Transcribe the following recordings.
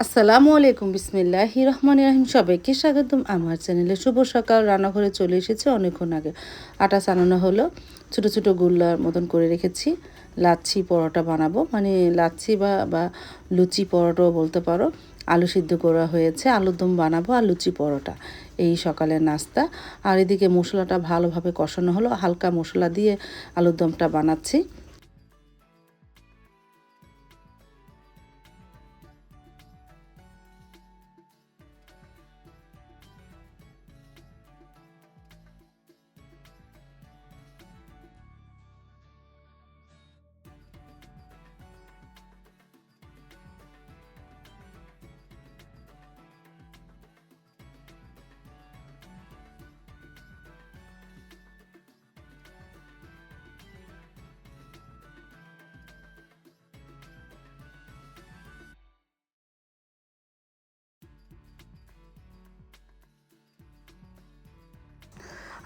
আসসালামু আলাইকুম বিসমিল্লাহির রহমানির রহিম। সবাইকে স্বাগতম আমার চ্যানেলে। শুভ সকাল। রান্নাঘরে চলে এসেছি অনেকক্ষণ আগে। আটা ছানানো হলো, ছোট ছোট গোল্লার মতন করে রেখেছি। লাচ্ছি পরোটা বানাবো, মানে লাচ্ছি বা লুচি পরোটাও বলতে পারো। আলু সিদ্ধ করা হয়েছে, আলুর দম বানাবো আর লুচি পরোটা, এই সকালের নাস্তা। আর এদিকে মশলাটা ভালোভাবে কষানো হলো, হালকা মশলা দিয়ে আলুর দমটা বানাচ্ছি।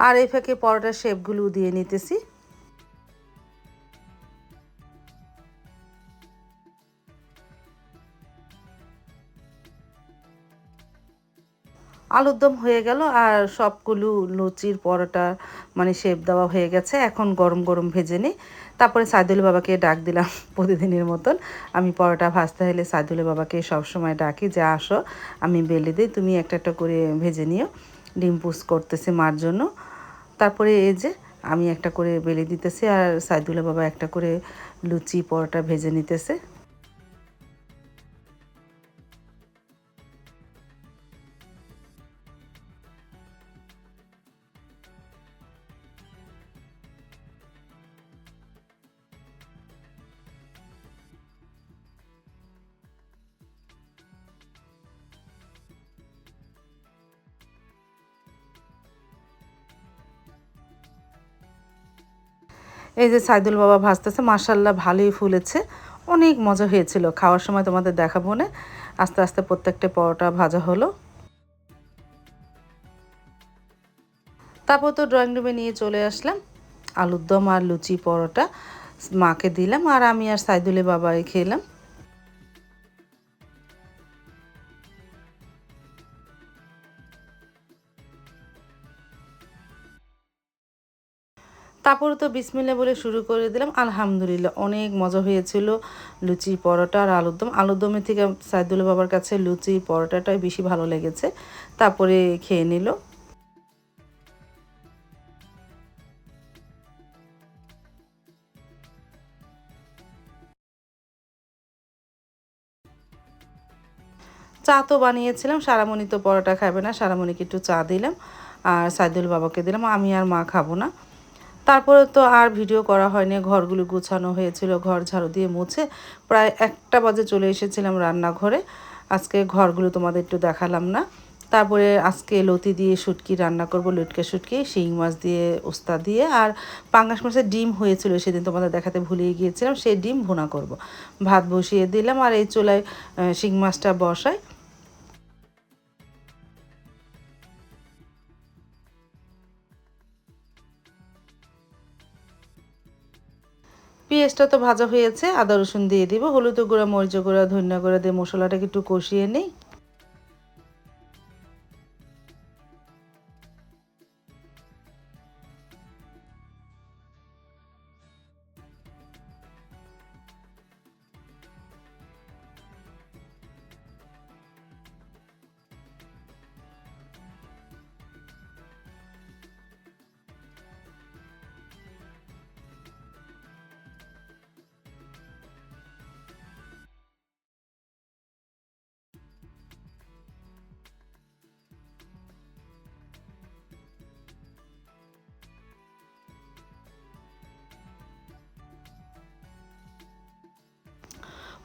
আর এই ফাঁকে পরোটার শেপগুলো দিয়ে নিতেছি। আলুর দম হয়ে গেল আর সবগুলো লুচির পরোটা মানে শেপ দেওয়া হয়ে গেছে। এখন গরম গরম ভেজে নিই। তারপরে সাইদুল বাবাকে ডাক দিলাম প্রতিদিনের মতন। আমি পরোটা ভাজতে হলে সাইদুল বাবাকে সবসময় ডাকি যে আসো, আমি বেলে দিই, তুমি একটা একটা করে ভেজে নিও। ডিম পুষ করতেছি মার জন্য। তারপরে এই যে আমি একটা করে বেলে দিতেছি আর সাইদুল বাবা একটা করে লুচি পরোটা ভেজে নিতেছে। এই যে সাইদুল বাবা ভাজতেছে, মাশাল্লাহ ভালোই ফুলেছে, অনেক মজা হয়েছিল। খাওয়ার সময় তোমাদের দেখাবো না। আস্তে আস্তে প্রত্যেকটা পরোটা ভাজা হলো। তারপর তো ড্রয়িং রুমে নিয়ে চলে আসলাম আলুর দম আর লুচি পরোটা মাকে দিলাম, আর আমি আর সাইদুলে বাবাই খেলাম। তারপরে তো বিসমিল্লাহ বলে শুরু করে দিলাম। আলহামদুলিল্লাহ অনেক মজা হয়েছিল লুচি পরোটা আর আলুর দম। আলুর দমের থেকে সাইদুল বাবার কাছে লুচি পরোটাটাই বেশি ভালো লেগেছে। তারপরে খেয়ে নিল। চা তো বানিয়েছিলাম, সারামণি তো পরোটা খাবে না, সারামণিকে একটু চা দিলাম আর সাইদুল বাবাকে দিলাম, আমি আর মা খাবো না। তারপরে তো আর ভিডিও করা হয়নি, ঘরগুলো গুছানো হয়েছিল, ঘর ঝাড়ু দিয়ে মুছে প্রায় 1টা বাজে চলে এসেছিলাম রান্নাঘরে। আজকে ঘরগুলো তোমাদের একটু দেখালাম না। তারপরে আজকে লতি দিয়ে শুটকি রান্না করব, লটকে শুটকি, শিং মাছ দিয়ে উস্তা দিয়ে, আর পাঙ্গাস মাছের ডিম হয়েছিল সেদিন তোমাদের দেখাতে ভুলিয়ে গিয়েছিলাম, সেই ডিম ভুনা করব। ভাত বসিয়ে দিলাম আর এই চুলায় শিং মাছটা বসাই। পেঁয়াজটা তো ভাজা হয়েছে, আদা রসুন দিয়ে দিব, হলুদ গুঁড়া, মরিচ গুঁড়া, ধনিয়া গুঁড়া দিয়ে মশলাটাকে একটু কষিয়ে নিই।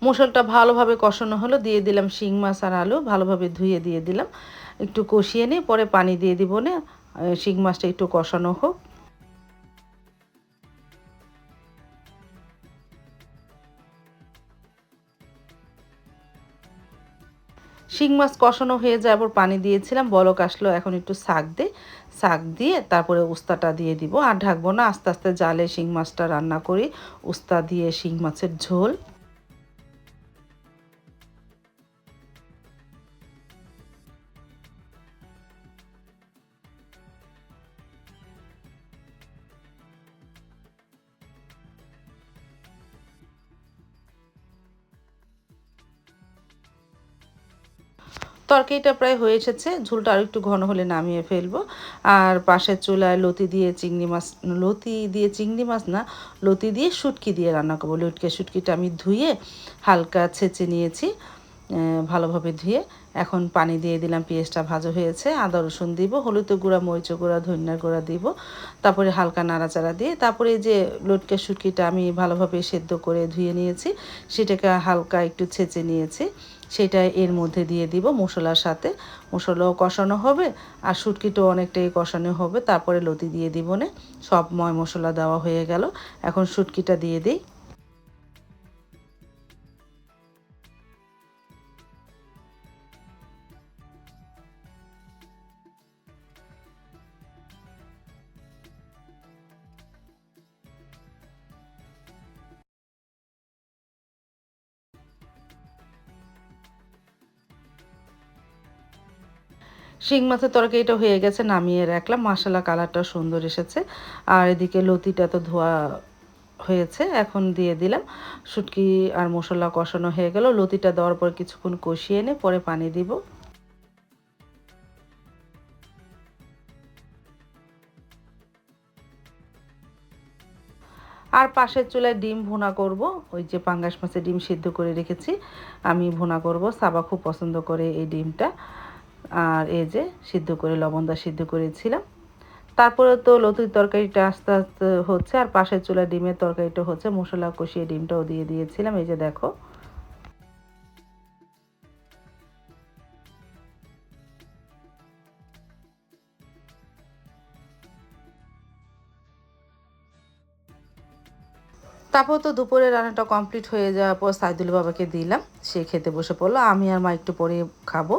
মশলাটা ভালোভাবে কষানো হলো, দিয়ে দিলাম শিং মাছ আর আলু, ভালোভাবে ধুয়ে দিয়ে দিলাম। একটু কষিয়ে নিয়ে পরে পানি দিয়ে দিব না, শিং মাছটা একটু কষানো হোক। শিং মাছ কষানো হয়ে যাওয়ার পর পানি দিয়েছিলাম, বলক আসলো, এখন একটু শাক দিই। শাক দিয়ে তারপরে উস্তাটা দিয়ে দিব, আর ঢাকবো না, আস্তে আস্তে জালে শিং মাছটা রান্না করি। উস্তা দিয়ে শিং মাছের ঝোল। তরকারিটা প্রায় হয়ে এসেছে, ঝোলটা আর একটু ঘন হলে নামিয়ে ফেলবো। আর পাশের চুলায় চিংড়ি মাছ না, লতি দিয়ে শুটকি দিয়ে রান্না করবো। লটকে শুটকিটা আমি ধুয়ে হালকা ছেঁচে নিয়েছি, ভালোভাবে ধুয়ে। এখন পানি দিয়ে দিলাম, পেঁয়াজটা ভাজা হয়েছে, আদা রসুন দিব, হলুদ গুঁড়া, মরিচ গুঁড়া, ধনিয়ার গুঁড়া দিব। তারপরে হালকা নাড়াচাড়া দিয়ে তারপরে এই যে লটকে শুটকিটা আমি ভালোভাবে সেদ্ধ করে ধুয়ে নিয়েছি, সেটাকে হালকা একটু ছেঁচে নিয়েছি, সেটা এর মধ্যে দিয়ে দিব মশলার সাথে। মশলাও কষানো হবে আর শুটকিটাও অনেকটাই কষানো হবে। তারপরে লতি দিয়ে দিব না, সব মশলা দেওয়া হয়ে গেল। এখন শুটকিটা দিয়ে দিই। শিং মাছের তরকারিটা হয়ে গেছে, নামিয়ে রাখলাম। মাশাআল্লাহ কালারটা সুন্দর এসেছে। আর এদিকে লতিটা তো ধোয়া হয়েছে, এখন দিয়ে দিলাম। শুটকি আর মশলা কষানো হয়ে গেল, লতিটা দেওয়ার পর কিছুক্ষণ কষিয়ে এনে পরে পানি দিব। আর পাশের চুলায় ডিম ভুনা করব। ওই যে পাঙ্গাস মাছের ডিম সিদ্ধ করে রেখেছি, আমি ভুনা করব। সাবা খুব পছন্দ করে এই ডিমটা। আর এই যে সিদ্ধ করে লবণ দা সিদ্ধ করেছিলাম। তারপরে তো লতির তরকারিটা আস্তে আস্তে হচ্ছে, আর পাশের চুলায় ডিমের তরকারিটা হচ্ছে। মশলা কষিয়ে ডিমটাও দিয়ে দিয়েছিলাম, এই যে দেখো। তারপর তো দুপুরে রান্নাটা কমপ্লিট হয়ে যাওয়ার পর সাইদুল বাবাকে দিলাম, সে খেতে বসে পড়লো। আমি আর মা একটু পরে খাবো।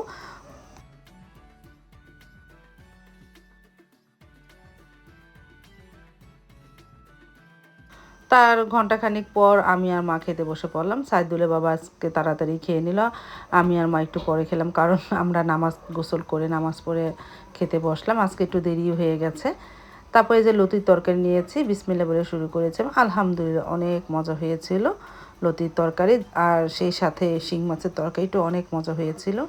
তার ঘন্টাখানিক পর আমি আর মা খেতে বসে পড়লাম। সাইদুলের বাবা আজকে তাড়াতাড়ি খেয়ে নিল, আমি আর মা একটু পরে খেলাম, কারণ আমরা নামাজ গোসল করে নামাজ পড়ে খেতে বসলাম। আজকে একটু দেরি হয়ে গেছে। তারপরে যে লতির তরকারি নিয়েছি, বিসমিল্লাহ বলে শুরু করেছি। আলহামদুলিল্লাহ অনেক মজা হয়েছিল লতির তরকারি, আর সেই সাথে শিং মাছের তরকারিটাও অনেক মজা হয়েছিল।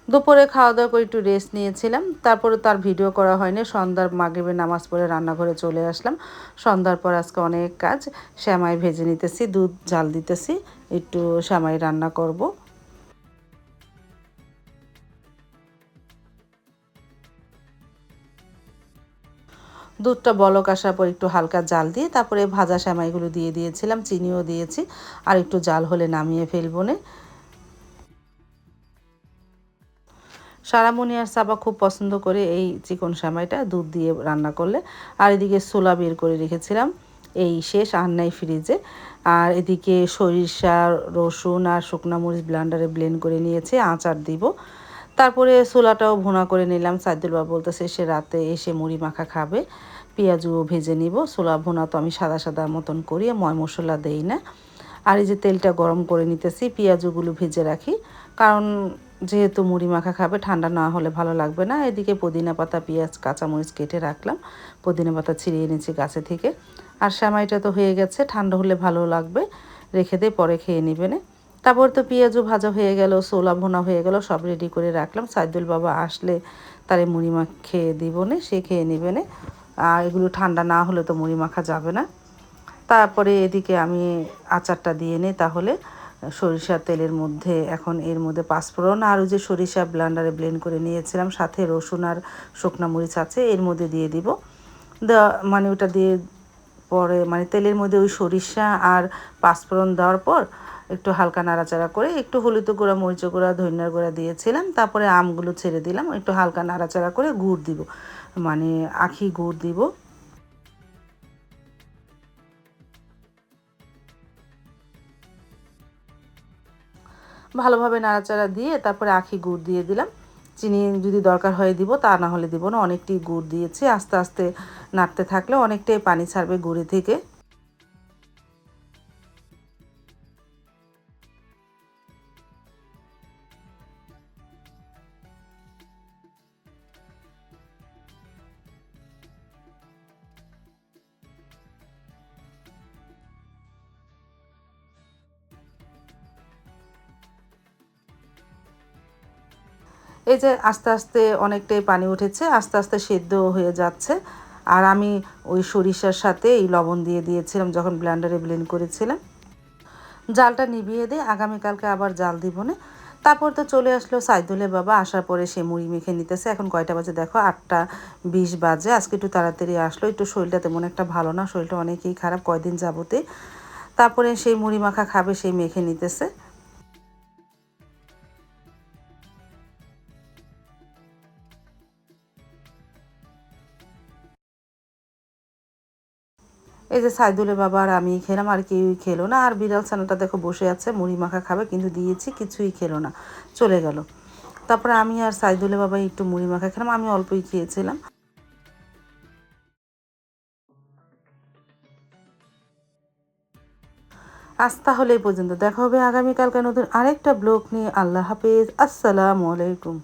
দুপুরে খাওয়া দাওয়া করে একটু রেস্ট নিয়েছিলাম। তারপরে তার ভিডিও করা হয়নি। সন্ধ্যার মাগরিবের নামাজ পড়ে রান্নাঘরে চলে আসলাম। সন্ধ্যার পর আজকে অনেক কাজ। সেমাই ভেজে নিতেছি, দুধ জাল দিতেছি, একটু সেমাই রান্না করব। দুধটা বলক আসার পর একটু হালকা জাল দিয়ে তারপরে ভাজা সেমাইগুলো দিয়ে দিয়েছিলাম, চিনিও দিয়েছি। আর একটু জাল হলে নামিয়ে ফেলবো নে। সারামণি আর সাবা খুব পছন্দ করে এই চিকন সেমাইটা দুধ দিয়ে রান্না করলে। আর এদিকে ছোলা বের করে রেখেছিলাম, এই শেষ আর নাই ফ্রিজে। আর এদিকে সরিষা, রসুন আর শুকনা মরিচ ব্লেন্ডারে ব্লেন্ড করে নিয়েছি, আচার দিব। তারপরে ছোলাটাও ভুনা করে নিলাম। সাইদুল বাবা বলতেছে সে রাতে এসে মুড়ি মাখা খাবে। পেঁয়াজও ভেজে নিব। ছোলা ভুনা তো আমি সাদা সাদা মতন করি, ময় মশলা দেই না। আর এই যে তেলটা গরম করে নিতেছি, পেঁয়াজগুলো ভেজে রাখি, কারণ যেহেতু মুড়ি মাখা খাবে, ঠান্ডা না হলে ভালো লাগবে না। এদিকে পুদিনা পাতা, পেঁয়াজ, কাঁচামরিচ কেটে রাখলাম, পুদিনা পাতা ছিঁড়িয়ে এনেছি গাছে থেকে। আর সেমাইটা তো হয়ে গেছে, ঠান্ডা হলে ভালো লাগবে, রেখে দিয়ে পরে খেয়ে নেবে না। তারপর তো পেঁয়াজও ভাজা হয়ে গেল, ছোলা ভুনা হয়ে গেল, সব রেডি করে রাখলাম। সাইদুল বাবা আসলে তারে মুড়ি মাখা খেয়ে দিব না, সে খেয়ে নেবে না। আর এগুলো ঠান্ডা না হলে তো মুড়ি মাখা যাবে না। তারপরে এদিকে আমি আচারটা দিয়ে নিই তাহলে। সরিষার তেলের মধ্যে এখন এর মধ্যে পাঁচফোড়ন আর ওই যে সরিষা ব্লেন্ডারে ব্লেন্ড করে নিয়েছিলাম, সাথে রসুন আর শুকনা মরিচ আছে, এর মধ্যে দিয়ে দিব। মানে ওটা দিয়ে পরে মানে তেলের মধ্যে ওই সরিষা আর পাঁচফোড়ন দেওয়ার পর একটু হালকা নাড়াচাড়া করে একটু হলুদ গুঁড়া, মরিচ গুঁড়া, ধনিয়ার গুঁড়া দিয়েছিলাম। তারপরে আমগুলো ছেড়ে দিলাম, একটু হালকা নাড়াচাড়া করে গুড় দিব, মানে আখি গুড় দিব। ভালোভাবে নাড়াচাড়া দিয়ে তারপরে আখি গুড় দিয়ে দিলাম। চিনি যদি দরকার হয় দিব, তা না হলে দিব না। অনেকটাই গুড় দিয়েছি, আস্তে আস্তে নাড়তে থাকলে অনেকটাই পানি ছাড়বে গুড়ি থেকে। এই যে আস্তে আস্তে অনেকটাই পানি উঠেছে, আস্তে আস্তে সেদ্ধ হয়ে যাচ্ছে। আর আমি ওই সরিষার সাথে এই লবণ দিয়ে দিয়েছিলাম যখন ব্লেন্ডারে ব্লেন্ড করেছিলাম। জালটা নিভিয়ে দিয়ে আগামীকালকে আবার জাল দিব না। তারপর তো চলে আসলো সাইদুলের বাবা, আসার পরে সে মুড়ি মেখে নিতেছে। এখন কয়টা বাজে দেখো, 8টা 20 বাজে। আজকে একটু তাড়াতাড়ি আসলো, একটু শরীরটা তেমন একটা ভালো না, শরীরটা অনেকই খারাপ কয়দিন যাবতে। তারপরে সেই মুড়ি মাখা খাবে, সেই মেখে নিতেছে। এই যে সাইদুলের বাবা আর আমি খেলাম, আর কেউই খেলো না। আর বিড়াল ছানাটা দেখো বসে আছে, মুড়ি মাখা খাবে, কিন্তু দিয়েছি কিছুই খেলো না, চলে গেল। তারপরে আমি আর সাইদুলের বাবা একটু মুড়ি মাখা খেলাম, আমি অল্পই খেয়েছিলাম। আজ তাহলে এই পর্যন্ত, দেখা হবে আগামীকালকে নতুন আরেকটা ব্লগ নিয়ে। আল্লাহ হাফেজ, আসসালামু আলাইকুম।